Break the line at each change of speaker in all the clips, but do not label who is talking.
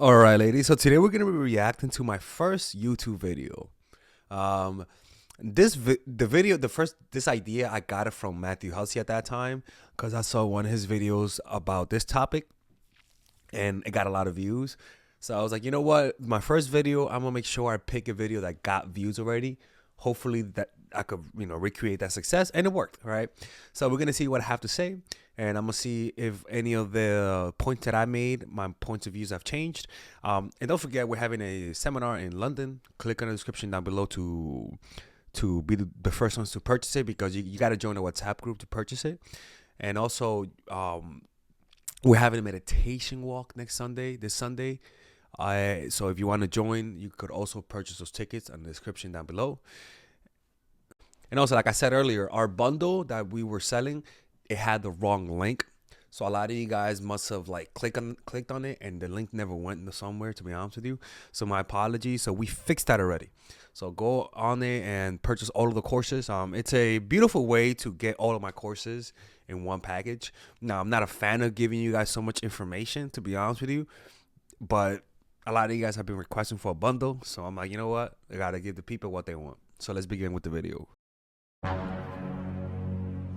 All right, ladies. So today we're gonna be reacting to my first YouTube video. Um, the video, this idea, I got it from Matthew Hussey at that time because I saw one of his videos about this topic, and it got a lot of views. So I was like, you know what? My first video, I'm gonna make sure I pick a video that got views already. Hopefully that I could, recreate that success, and it worked. Right. So we're gonna see what I have to say, and I'm gonna see if any of the points that I made, my points of views have changed. And don't forget, we're having a seminar in London. Click on the description down below to be the first ones to purchase it, because you got to join a WhatsApp group to purchase it. And also, we're having a meditation walk this Sunday. So if you want to join, you could also purchase those tickets in the description down below. And also, like I said earlier, our bundle that we were selling, it had the wrong link. So a lot of you guys must have like clicked on it, and the link never went into somewhere, to be honest with you. So my apologies. So we fixed that already. So go on it and purchase all of the courses. It's a beautiful way to get all of my courses in one package. Now, I'm not a fan of giving you guys so much information, to be honest with you, but a lot of you guys have been requesting for a bundle. So I'm like, you know what? I got to give the people what they want. So let's begin with the video.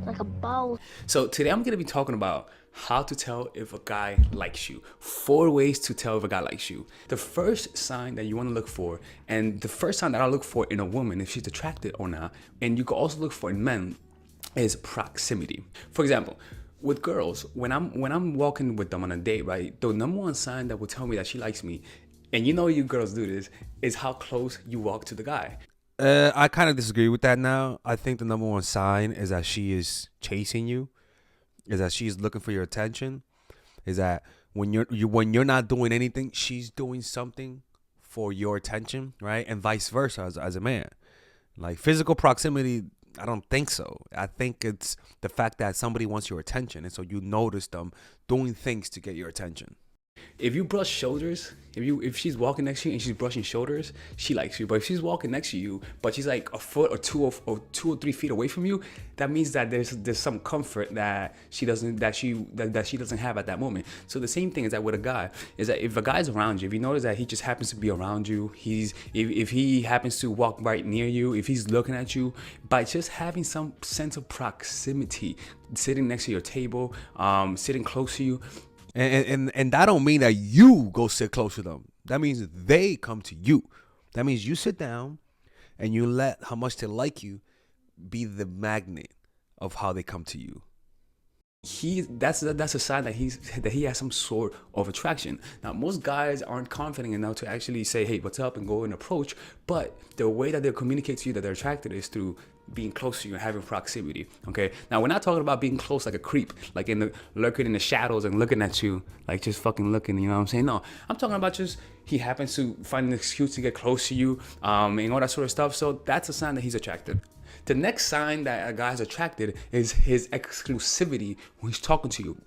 Like a ball.
So today I'm going to be talking about how to tell if a guy likes you. 4 ways to tell if a guy likes you. The first sign that you want to look for, and the first sign that I look for in a woman, if she's attracted or not, and you can also look for in men, is proximity. For example, with girls, when I'm walking with them on a date, right, the number one sign that will tell me that she likes me, and you know you girls do this, is how close you walk to the guy.
I kind of disagree with that now. I think the number one sign is that she is chasing you, is that she's looking for your attention, is that when when you're not doing anything, she's doing something for your attention, right? And vice versa as a man. Like physical proximity, I don't think so. I think it's the fact that somebody wants your attention, and so you notice them doing things to get your attention.
If you brush shoulders, if she's walking next to you and she's brushing shoulders, she likes you. But if she's walking next to you, but she's like a foot or 2 or 3 feet away from you, that means that there's some comfort that she doesn't have at that moment. So the same thing is that with a guy, is that if a guy's around you, if you notice that he just happens to be around you, if he happens to walk right near you, if he's looking at you, by just having some sense of proximity, sitting next to your table, sitting close to you.
And that don't mean that you go sit close to them. That means they come to you. That means you sit down and you let how much they like you be the magnet of how they come to you.
That's a sign that he has some sort of attraction. Now, most guys aren't confident enough to actually say, hey, what's up, and go and approach, but the way that they communicate to you that they're attracted is through being close to you and having proximity. Okay, now we're not talking about being close like a creep, like lurking in the shadows and looking at you, like just fucking looking, you know what I'm saying? No, I'm talking about just he happens to find an excuse to get close to you, and all that sort of stuff. So that's a sign that he's attracted. The next sign that a guy's attracted is his exclusivity when he's talking to you.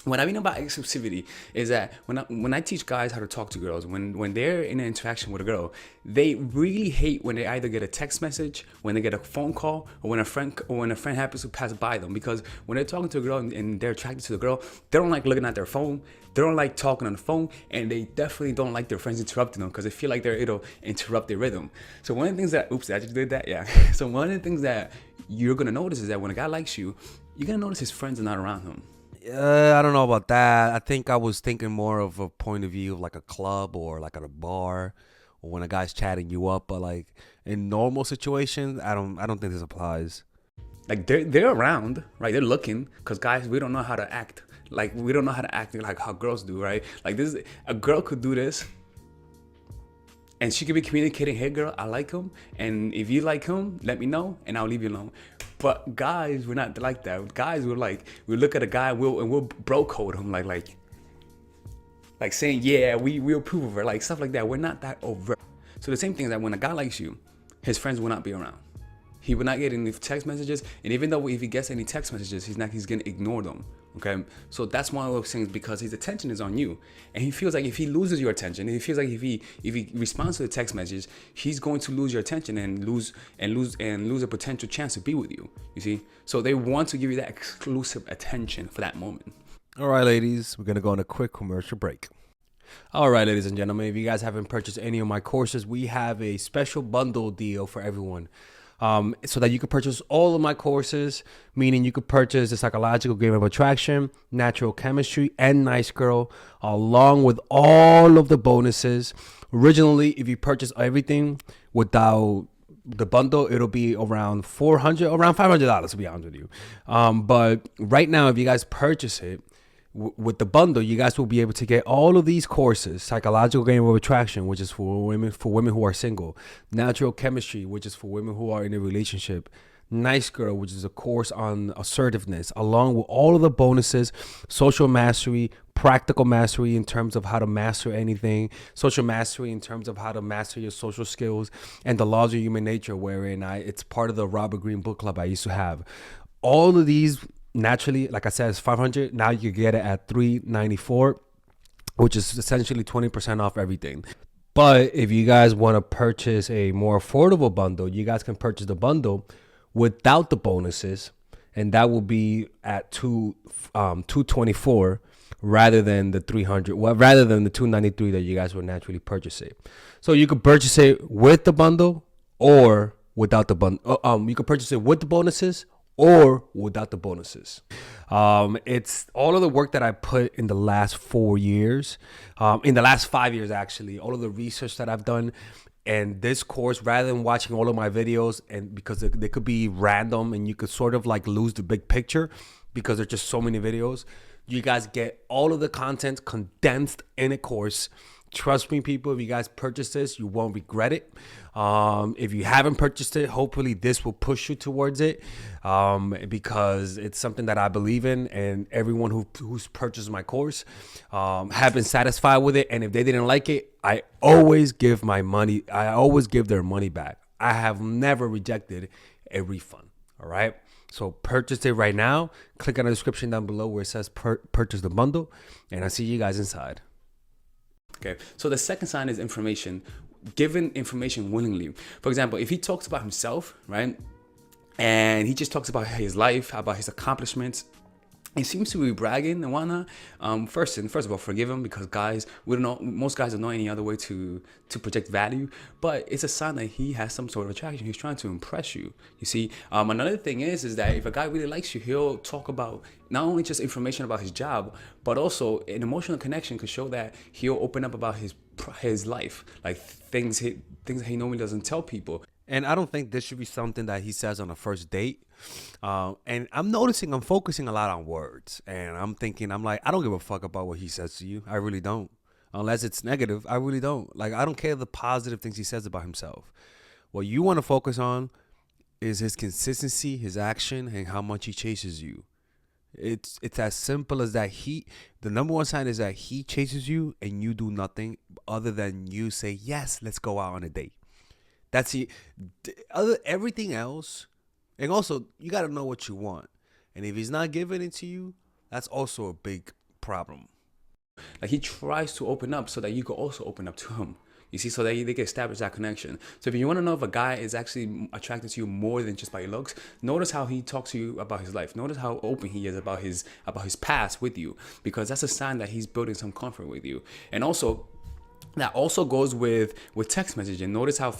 What I mean about exclusivity is that when I teach guys how to talk to girls, when they're in an interaction with a girl, they really hate when they either get a text message, when they get a phone call, or when a friend happens to pass by them. Because when they're talking to a girl and they're attracted to the girl, they don't like looking at their phone, they don't like talking on the phone, and they definitely don't like their friends interrupting them because they feel like it'll interrupt their rhythm. So one of the things that, oops, I just did that, yeah. So one of the things that you're gonna notice is that when a guy likes you, you're gonna notice his friends are not around him.
I don't know about that. I think I was thinking more of a point of view of like a club or like at a bar, or when a guy's chatting you up. But like in normal situations, I don't think this applies.
Like they're around, right? They're looking, because guys, we don't know how to act. Like we don't know how to act like how girls do, right? Like a girl could do this, and she could be communicating, hey girl, I like him, and if you like him, let me know and I'll leave you alone. But guys, we're not like that. Guys, we look at a guy, we'll bro code him, like saying, yeah, we approve of her, like stuff like that. We're not that overt. So the same thing is that when a guy likes you, his friends will not be around. He will not get any text messages, and even though if he gets any text messages, he's gonna ignore them. Okay, so that's one of those things, because his attention is on you, and he feels like if he loses your attention, he feels like if he responds to the text message, he's going to lose your attention and lose a potential chance to be with you. You see, so they want to give you that exclusive attention for that moment.
All right, ladies, we're gonna go on a quick commercial break. All right, ladies and gentlemen, if you guys haven't purchased any of my courses, we have a special bundle deal for everyone. So that you could purchase all of my courses, meaning you could purchase the psychological game of attraction, natural chemistry, and nice girl, along with all of the bonuses. Originally, if you purchase everything without the bundle, it'll be around $500 to be honest with you. But right now, if you guys purchase it, with the bundle, you guys will be able to get all of these courses: psychological game of attraction, which is for women who are single; natural chemistry, which is for women who are in a relationship; nice girl, which is a course on assertiveness, along with all of the bonuses: social mastery, practical mastery in terms of how to master anything, social mastery in terms of how to master your social skills, and the laws of human nature, wherein it's part of the Robert Greene book club I used to have. All of these, naturally, like I said, it's $500. Now you get it at $394, which is essentially 20% off everything. But if you guys want to purchase a more affordable bundle, you guys can purchase the bundle without the bonuses, and that will be at $224 rather than the $300. Well, rather than the $293 that you guys would naturally purchase it. So you could purchase it with the bundle or without the bundle. You could purchase it with the bonuses or without the bonuses. It's all of the work that I put in the last 4 years, in the last 5 years actually, all of the research that I've done. And this course, rather than watching all of my videos, and because they could be random and you could sort of like lose the big picture because there's just so many videos, you guys get all of the content condensed in a course. Trust me, people, if you guys purchase this, you won't regret it. If you haven't purchased it, hopefully this will push you towards it, because it's something that I believe in, and everyone who's purchased my course have been satisfied with it. And if they didn't like it, I always give their money back. I have never rejected a refund. All right. So purchase it right now. Click on the description down below where it says purchase the bundle, and I'll see you guys inside.
Okay, so the second sign is information, given information willingly. For example, if he talks about himself, right, and he just talks about his life, about his accomplishments, he seems to be bragging and whatnot. First of all, forgive him, because most guys don't know any other way to project value. But it's a sign that he has some sort of attraction. He's trying to impress you. You see, another thing is that if a guy really likes you, he'll talk about not only just information about his job, but also an emotional connection could show that he'll open up about his life, like things that he normally doesn't tell people.
And I don't think this should be something that he says on a first date. And I'm focusing a lot on words. And I'm like, I don't give a fuck about what he says to you. I really don't. Unless it's negative, I really don't. Like, I don't care the positive things he says about himself. What you want to focus on is his consistency, his action, and how much he chases you. It's as simple as that. The number one sign is that he chases you and you do nothing other than you say, yes, let's go out on a date. That's everything else. And also, you got to know what you want. And if he's not giving it to you, that's also a big problem.
Like, he tries to open up so that you can also open up to him. You see, so that they can establish that connection. So if you want to know if a guy is actually attracted to you more than just by your looks, notice how he talks to you about his life. Notice how open he is about his past with you, because that's a sign that he's building some comfort with you. And also, that also goes with text messaging. Notice how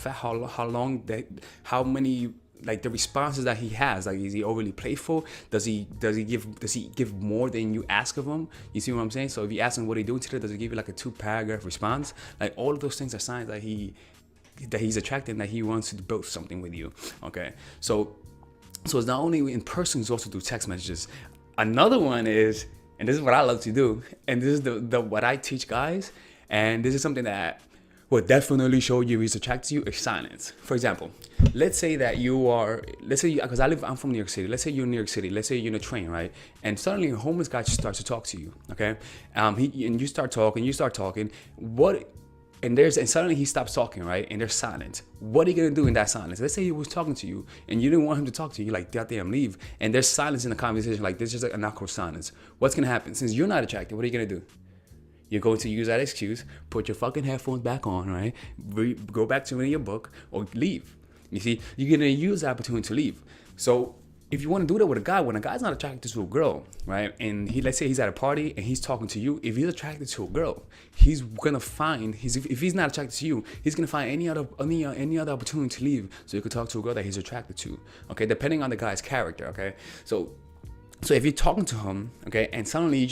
many, like, the responses that he has. Like, is he overly playful? Does he give more than you ask of him? You see what I'm saying? So if you ask him what he doing today, does he give you like a 2-paragraph response? Like, all of those things are signs that he's attracted and that he wants to build something with you. Okay, so it's not only in person, it's also through text messages. Another one is, and this is what I love to do, and this is the what I teach guys. And this is something that will definitely show you he's attracted to you, is silence. For example, let's say because I'm from New York City. Let's say you're in New York City. Let's say you're in a train, right? And suddenly a homeless guy just starts to talk to you, okay? And you start talking. And suddenly he stops talking, right? And there's silence. What are you gonna do in that silence? Let's say he was talking to you and you didn't want him to talk to you. You're like, goddamn, leave. And there's silence in the conversation. Like, there's just like an awkward silence. What's gonna happen? Since you're not attracted, what are you gonna do? You're going to use that excuse, put your fucking headphones back on, right? Go back to reading your book or leave. You see, you're going to use the opportunity to leave. So if you want to do that with a guy, when a guy's not attracted to a girl, right? And let's say he's at a party and he's talking to you. If he's attracted to a girl, he's gonna find if he's not attracted to you, he's gonna find any other opportunity to leave so you could talk to a girl that he's attracted to. Okay, depending on the guy's character. Okay, so if you're talking to him, okay, and suddenly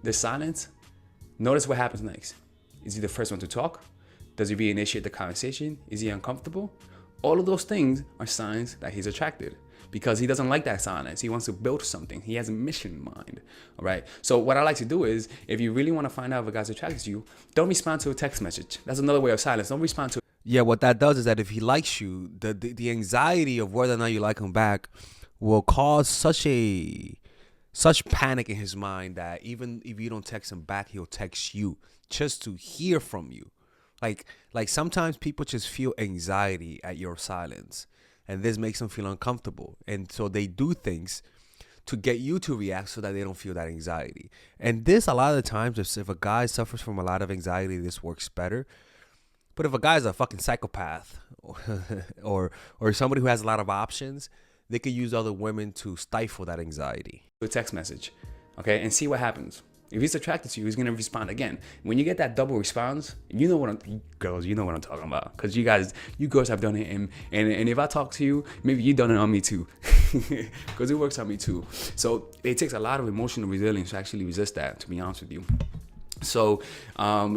there's silence. Notice what happens next. Is he the first one to talk? Does he reinitiate the conversation? Is he uncomfortable? All of those things are signs that he's attracted, because he doesn't like that silence. He wants to build something. He has a mission in mind. All right. So what I like to do is, if you really want to find out if a guy's attracted to you, don't respond to a text message. That's another way of silence. Don't respond to.
Yeah, what that does is that if he likes you, the anxiety of whether or not you like him back will cause such panic in his mind that even if you don't text him back, he'll text you just to hear from you. Like sometimes people just feel anxiety at your silence, and this makes them feel uncomfortable. And so they do things to get you to react so that they don't feel that anxiety. And this, a lot of the times, if a guy suffers from a lot of anxiety, this works better. But if a guy's a fucking psychopath or somebody who has a lot of options, they could use other women to stifle that anxiety.
A text message, okay, and see what happens. If he's attracted to you, he's gonna respond again. When you get that double response, you know what I'm talking about, because you girls have done it, and if I talk to you, maybe you done it on me too, because it works on me too. So it takes a lot of emotional resilience to actually resist that, to be honest with you. So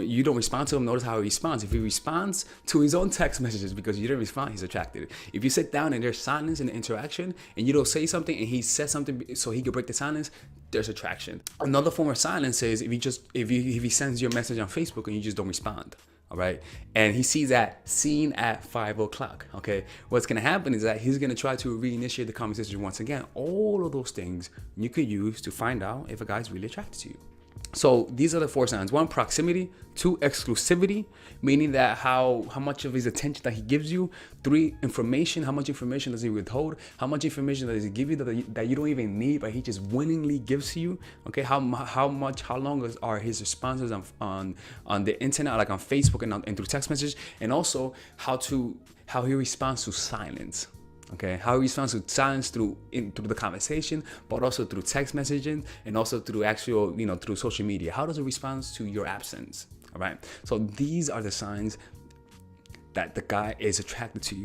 you don't respond to him. Notice how he responds. If he responds to his own text messages because you didn't respond, he's attracted. If you sit down and there's silence in the interaction and you don't say something and he says something so he can break the silence, there's attraction. Another form of silence is if he sends you a message on Facebook and you just don't respond. All right. And he sees that seen at 5 o'clock. Okay. What's going to happen is that he's going to try to reinitiate the conversation once again. All of those things you could use to find out if a guy's really attracted to you. So these are the 4 signs. 1, proximity. 2, exclusivity, meaning that how much of his attention that he gives you. 3, information. How much information does he withhold? How much information does he give you that you don't even need, but he just willingly gives to you? Okay, how long are his responses on the internet, like on Facebook and through text message, and also how he responds to silence. Okay, how he responds to silence through the conversation, but also through text messaging, and also through actual, through social media. How does it respond to your absence? All right. So these are the signs that the guy is attracted to you.